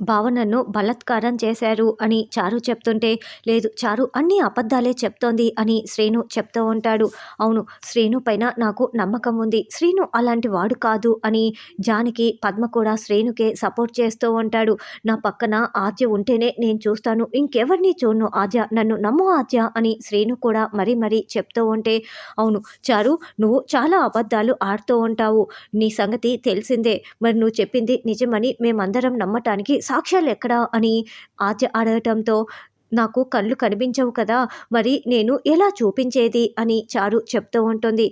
బావ నన్ను బలాత్కారం చేశారు అని చారు చెప్తుంటే, లేదు చారు అన్నీ అబద్ధాలే చెప్తోంది అని శ్రీను చెప్తూ ఉంటాడు. అవును, శ్రీను పైన నాకు నమ్మకం ఉంది. శ్రీను అలాంటి వాడు కాదు అని జానకి, పద్మ కూడా శ్రీనుకే సపోర్ట్ చేస్తూ ఉంటాడు. నా పక్కన ఆద్య ఉంటేనే నేను చూస్తాను. ఇంకెవరిని చూడను ఆద్య, నన్ను నమ్ము ఆద్య అని శ్రీను కూడా మరీ మరీ చెప్తూ ఉంటే, అవును చారు, నువ్వు చాలా అబద్ధాలు ఆడుతూ ఉంటావు. నీ సంగతి తెలిసిందే. మరి నువ్వు చెప్పింది నిజమని మేమందరం నమ్మటానికి సాక్ష్యాలెక్కడా అని ఆద్య అడగటంతో, నాకు కళ్ళు కనిపించవు కదా! మరి నేను ఎలా చూపించేది అని చారు చెప్తూ ఉంటుంది.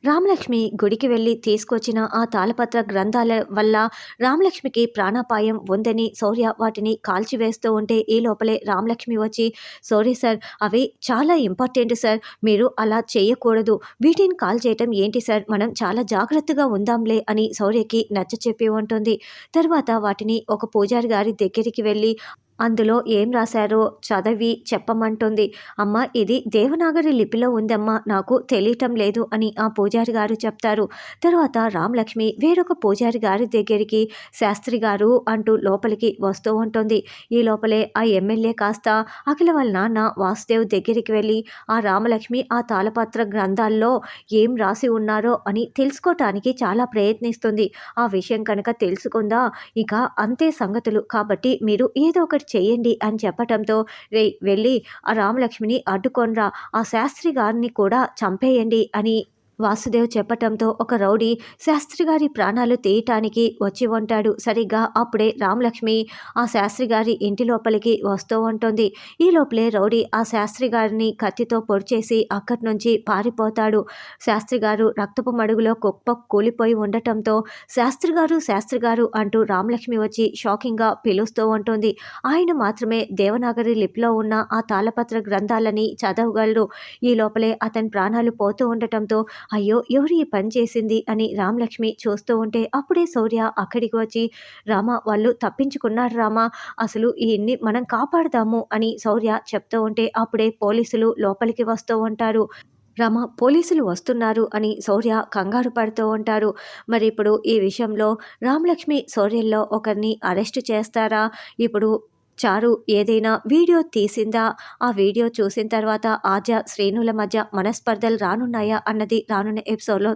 రామలక్ష్మి గుడికి వెళ్ళి తీసుకొచ్చిన ఆ తాళపత్ర గ్రంథాల వల్ల రామలక్ష్మికి ప్రాణాపాయం ఉందని శౌర్య వాటిని కాల్చివేస్తూ ఉంటే, ఈ లోపలే రామలక్ష్మి వచ్చి, సారీ సార్, అవి చాలా ఇంపార్టెంట్ సార్, మీరు అలా చేయకూడదు, వీటిని కాల్ చేయటం ఏంటి సార్, మనం చాలా జాగ్రత్తగా ఉందాంలే అని శౌర్యకి నచ్చచెప్పి ఉంటుంది. తర్వాత వాటిని ఒక పూజారి గారి దగ్గరికి వెళ్ళి అందులో ఏం రాశారో చదివి చెప్పమంటుంది. అమ్మ, ఇది దేవనాగరి లిపిలో ఉందమ్మా, నాకు తెలియటం లేదు అని ఆ పూజారి గారు చెప్తారు. తర్వాత రామలక్ష్మి వేరొక పూజారి గారి దగ్గరికి శాస్త్రి గారు అంటూ లోపలికి వస్తూ ఉంటుంది. ఈ లోపలే ఆ ఎమ్మెల్యే కాస్త అఖిల వాళ్ళ నాన్న వాసుదేవ్ దగ్గరికి వెళ్ళి ఆ రామలక్ష్మి ఆ తాళపత్ర గ్రంథాల్లో ఏం రాసి ఉన్నారో అని తెలుసుకోవటానికి చాలా ప్రయత్నిస్తుంది. ఆ విషయం కనుక తెలుసుకుందా ఇక అంతే సంగతులు, కాబట్టి మీరు ఏదో ఒకటి చెయ్యండి అని చెప్పటంతో, రేయ్ వెళ్ళి ఆ రామలక్ష్మిని అడ్డుకొనరా, ఆ శాస్త్రి గారిని కూడా చంపేయండి అని వాసుదేవ్ చెప్పటంతో, ఒక రౌడీ శాస్త్రి గారి ప్రాణాలు తీయటానికి వచ్చి ఉంటాడు. సరిగ్గా అప్పుడే రామలక్ష్మి ఆ శాస్త్రి గారి ఇంటి లోపలికి వస్తూ ఉంటుంది. ఈ లోపలే రౌడీ ఆ శాస్త్రి గారిని కత్తితో పొడిచేసి అక్కడి నుంచి పారిపోతాడు. శాస్త్రి గారు రక్తపు మడుగులో కుప్ప కూలిపోయి ఉండటంతో, శాస్త్రి గారు అంటూ రామలక్ష్మి వచ్చి షాకింగ్గా పిలుస్తూ ఉంటుంది. ఆయన మాత్రమే దేవనాగరి లిపిలో ఉన్న ఆ తాళపత్ర గ్రంథాలని చదవగలరు. ఈ లోపలే అతని ప్రాణాలు పోతూ ఉండటంతో, అయ్యో ఎవరు ఈ పని చేసింది అని రామలక్ష్మి చూస్తూ ఉంటే, అప్పుడే శౌర్య అక్కడికి వచ్చి, రామ వాళ్ళు తప్పించుకున్నారు రామ, అసలు ఈయన్ని మనం కాపాడదాము అని శౌర్య చెప్తూ ఉంటే, అప్పుడే పోలీసులు లోపలికి వస్తూ ఉంటారు. రమ, పోలీసులు వస్తున్నారు అని శౌర్య కంగారు పడుతూ ఉంటారు. మరి ఇప్పుడు ఈ విషయంలో రామలక్ష్మి శౌర్యంలో ఒకరిని అరెస్ట్ చేస్తారా? ఇప్పుడు చారు ఏదైనా వీడియో తీసిందా? ఆ వీడియో చూసిన తర్వాత ఆద్య శ్రేణుల మధ్య మనస్పర్ధలు రానున్నాయా అన్నది రానున్న ఎపిసోడ్లో